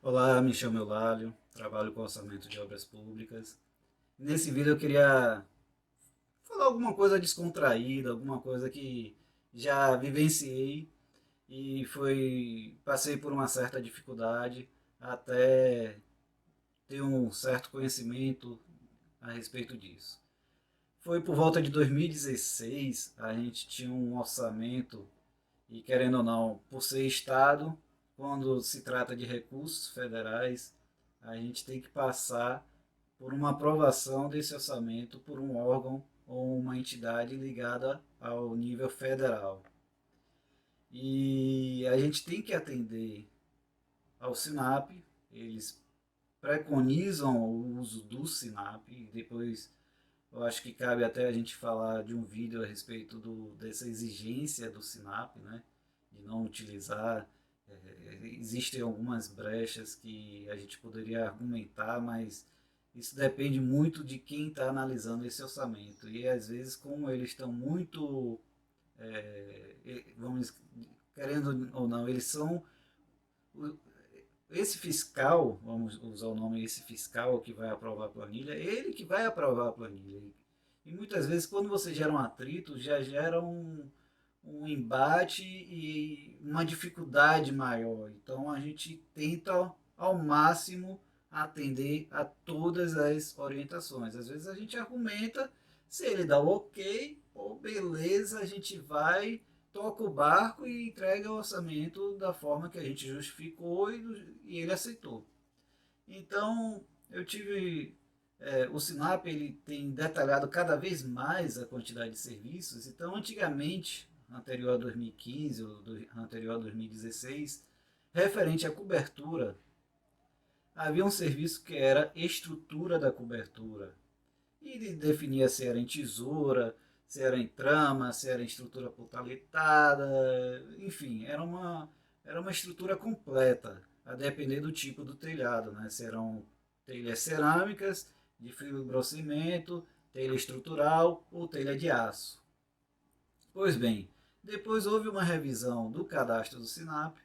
Olá, me chamo Eulálio, trabalho com orçamento de obras públicas. Nesse vídeo eu queria falar alguma coisa descontraída, alguma coisa que já vivenciei e passei por uma certa dificuldade até ter um certo conhecimento a respeito disso. Foi por volta de 2016, a gente tinha um orçamento e, querendo ou não, por ser Estado, quando se trata de recursos federais, a gente tem que passar por uma aprovação desse orçamento por um órgão ou uma entidade ligada ao nível federal. E a gente tem que atender ao SINAP, eles preconizam o uso do SINAP, e depois eu acho que cabe até a gente falar de um vídeo a respeito dessa exigência do SINAP, né, de não utilizar. Existem algumas brechas que a gente poderia argumentar, mas isso depende muito de quem está analisando esse orçamento. E às vezes, como eles estão muito, vamos, querendo ou não, eles são. Esse fiscal, vamos usar o nome esse fiscal que vai aprovar a planilha, é ele que vai aprovar a planilha. E muitas vezes, quando você gera um atrito, já gera um embate e uma dificuldade maior. Então a gente tenta ao máximo atender a todas as orientações. Às vezes a gente argumenta, se ele dá o ok, ou beleza, a gente vai, toca o barco e entrega o orçamento da forma que a gente justificou e ele aceitou. Então eu tive o Sinap ele tem detalhado cada vez mais a quantidade de serviços. Então, antigamente, anterior a 2015 ou anterior a 2016, referente à cobertura, havia um serviço que era estrutura da cobertura. E ele definia se era em tesoura, se era em trama, se era em estrutura portaletada, enfim, era uma estrutura completa, a depender do tipo do telhado, né? Se eram telhas cerâmicas, de fibrocimento, telha estrutural ou telha de aço. Pois bem, depois houve uma revisão do cadastro do SINAP,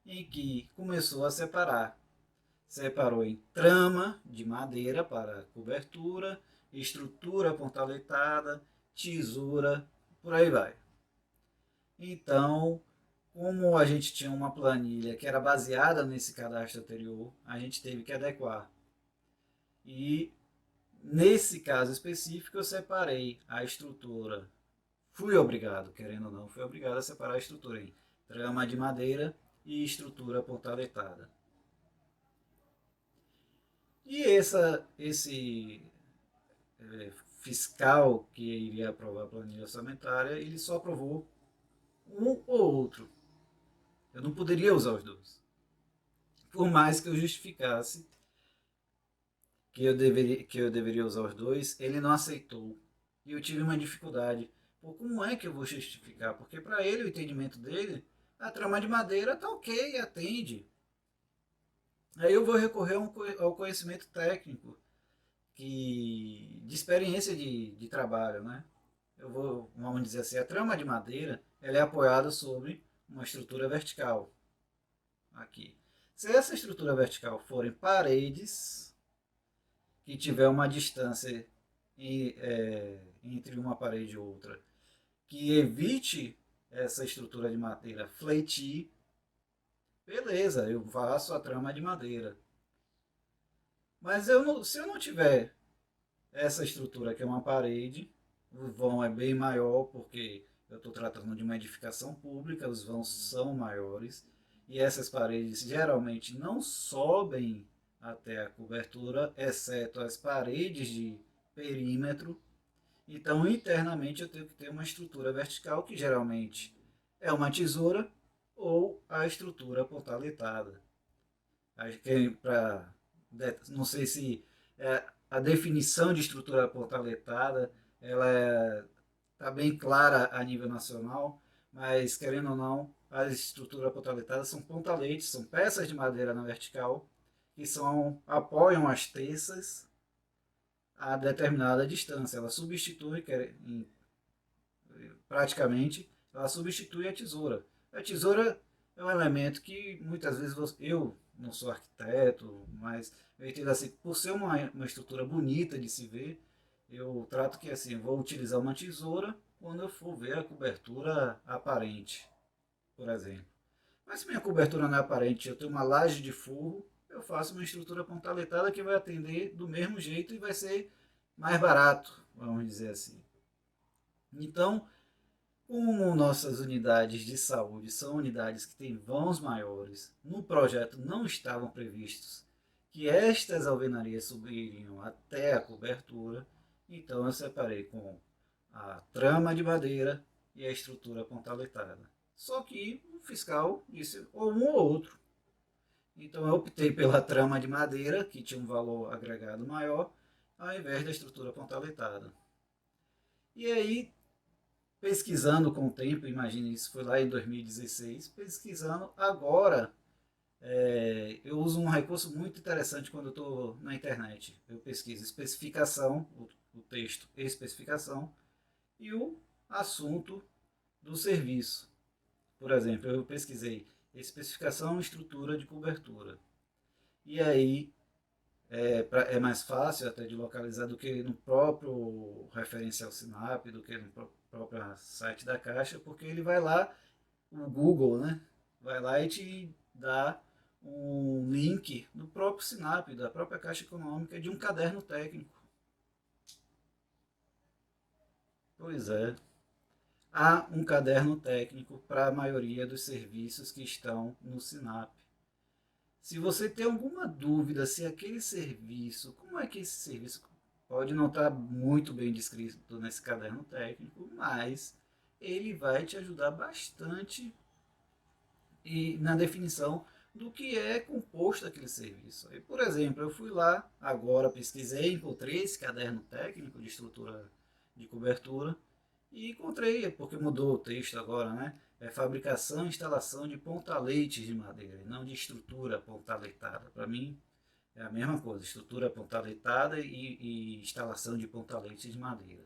em que começou a separar. Separou em trama de madeira para cobertura, estrutura pontaletada, tesoura, por aí vai. Então, como a gente tinha uma planilha que era baseada nesse cadastro anterior, a gente teve que adequar. E nesse caso específico, eu separei a estrutura. Fui obrigado, querendo ou não, fui obrigado a separar a estrutura em trama de madeira e estrutura pontaletada. E esse fiscal que iria aprovar a planilha orçamentária, ele só aprovou um ou outro. Eu não poderia usar os dois. Por mais que eu justificasse que eu deveria usar os dois, ele não aceitou. E eu tive uma dificuldade. Pô, como é que eu vou justificar? Porque para ele, o entendimento dele, a trama de madeira tá ok, atende. Aí eu vou recorrer ao conhecimento técnico, de experiência de trabalho, né? Vamos dizer assim, a trama de madeira, ela é apoiada sobre uma estrutura vertical, aqui. Se essa estrutura vertical for em paredes, que tiver uma distância entre uma parede e outra, que evite essa estrutura de madeira fletir, beleza, eu faço a trama de madeira. Mas se eu não tiver essa estrutura que é uma parede, o vão é bem maior porque eu estou tratando de uma edificação pública, os vãos são maiores e essas paredes geralmente não sobem até a cobertura, exceto as paredes de perímetro. Então, internamente, eu tenho que ter uma estrutura vertical, que geralmente é uma tesoura ou a estrutura portaletada. Não sei se a definição de estrutura portaletada ela está bem clara a nível nacional, mas querendo ou não, as estruturas portaletadas são pontaletes, são peças de madeira na vertical que apoiam as terças a determinada distância. Ela substitui, praticamente, ela substitui a tesoura. A tesoura é um elemento que muitas vezes eu não sou arquiteto, mas eu entendo assim, por ser uma estrutura bonita de se ver, eu trato que assim, vou utilizar uma tesoura quando eu for ver a cobertura aparente, por exemplo. Mas se minha cobertura não é aparente, eu tenho uma laje de forro, eu faço uma estrutura pontaletada que vai atender do mesmo jeito e vai ser mais barato, vamos dizer assim. Então, como nossas unidades de saúde são unidades que têm vãos maiores, no projeto não estavam previstos que estas alvenarias subiriam até a cobertura, então eu separei com a trama de madeira e a estrutura pontaletada. Só que o fiscal disse ou um ou outro. Então eu optei pela trama de madeira, que tinha um valor agregado maior, ao invés da estrutura pontaletada. E aí, pesquisando com o tempo, imagine isso, foi lá em 2016, pesquisando agora, eu uso um recurso muito interessante quando eu estou na internet. Eu pesquiso especificação, o texto especificação, e o assunto do serviço. Por exemplo, eu pesquisei especificação e estrutura de cobertura. E aí é mais fácil até de localizar do que no próprio referencial Sinap, do que no próprio site da Caixa, porque ele vai lá, o Google, né? Vai lá e te dá um link do próprio Sinap, da própria Caixa Econômica, de um caderno técnico. Pois é. Há um caderno técnico para a maioria dos serviços que estão no Sinap. Se você tem alguma dúvida se aquele serviço, como é que esse serviço pode não estar muito bem descrito nesse caderno técnico, mas ele vai te ajudar bastante na definição do que é composto aquele serviço. E, por exemplo, eu fui lá, agora pesquisei, encontrei esse caderno técnico de estrutura de cobertura e encontrei, porque mudou o texto agora, né? É fabricação e instalação de pontaletes de madeira, e não de estrutura pontaletada. Para mim é a mesma coisa, estrutura pontaletada e instalação de pontaletes de madeira.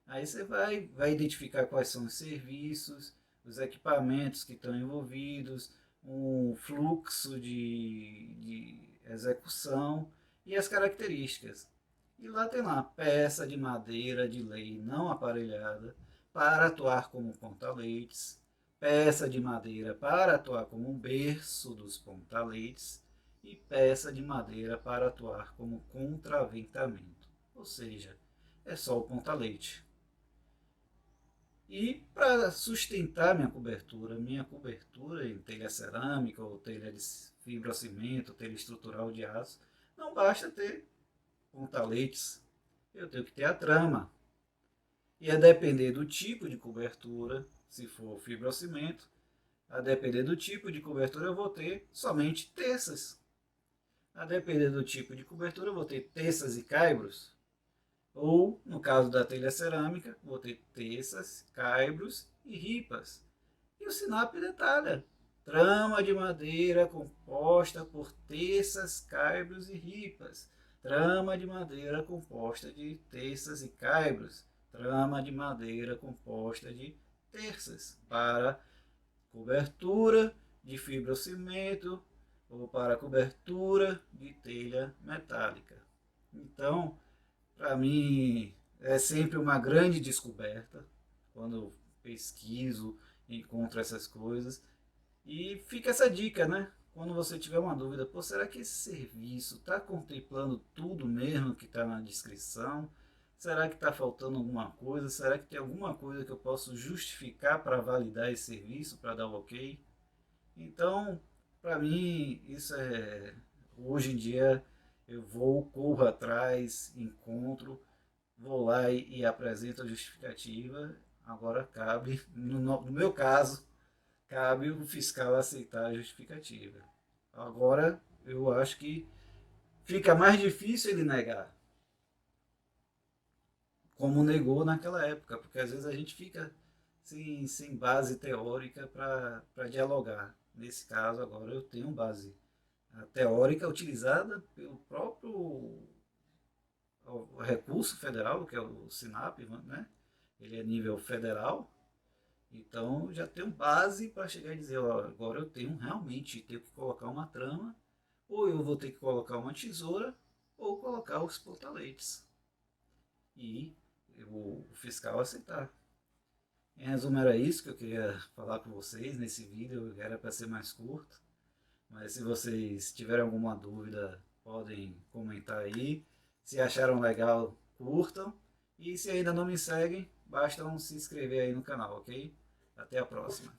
Aí você vai identificar quais são os serviços, os equipamentos que estão envolvidos, um fluxo de execução e as características. E lá tem lá, peça de madeira de lei não aparelhada para atuar como pontaletes, peça de madeira para atuar como um berço dos pontaletes e peça de madeira para atuar como contraventamento. Ou seja, é só o pontalete. E para sustentar minha cobertura em telha cerâmica ou telha de fibrocimento, telha estrutural de aço, não basta ter pontaletes, eu tenho que ter a trama. E a depender do tipo de cobertura, se for fibrocimento, a depender do tipo de cobertura eu vou ter somente terças. A depender do tipo de cobertura eu vou ter terças e caibros. Ou, no caso da telha cerâmica, vou ter terças, caibros e ripas. E o Sinap detalha: trama de madeira composta por terças, caibros e ripas. Trama de madeira composta de terças e caibros. Trama de madeira composta de terças. Para cobertura de fibrocimento ou para cobertura de telha metálica. Então, para mim, é sempre uma grande descoberta quando eu pesquiso, encontro essas coisas. E fica essa dica, né? Quando você tiver uma dúvida, pô, será que esse serviço está contemplando tudo mesmo que está na descrição? Será que está faltando alguma coisa? Será que tem alguma coisa que eu posso justificar para validar esse serviço, para dar o ok? Então, para mim, isso é. Hoje em dia, eu vou, corro atrás, encontro, vou lá e apresento a justificativa. Agora cabe, no meu caso, cabe o fiscal aceitar a justificativa. Agora, eu acho que fica mais difícil ele negar, como negou naquela época, porque às vezes a gente fica sem base teórica para dialogar. Nesse caso, agora eu tenho base teórica utilizada pelo próprio recurso federal, que é o SINAP, né? Ele é nível federal, então já tenho base para chegar e dizer, ó, agora eu tenho realmente tenho que colocar uma trama ou eu vou ter que colocar uma tesoura ou colocar os porta-leite e o fiscal aceitar. Em resumo, era isso que eu queria falar com vocês nesse vídeo. Era para ser mais curto, mas se vocês tiverem alguma dúvida, podem comentar aí. Se acharam legal, curtam. E se ainda não me seguem, basta se inscrever aí no canal, ok? Até a próxima.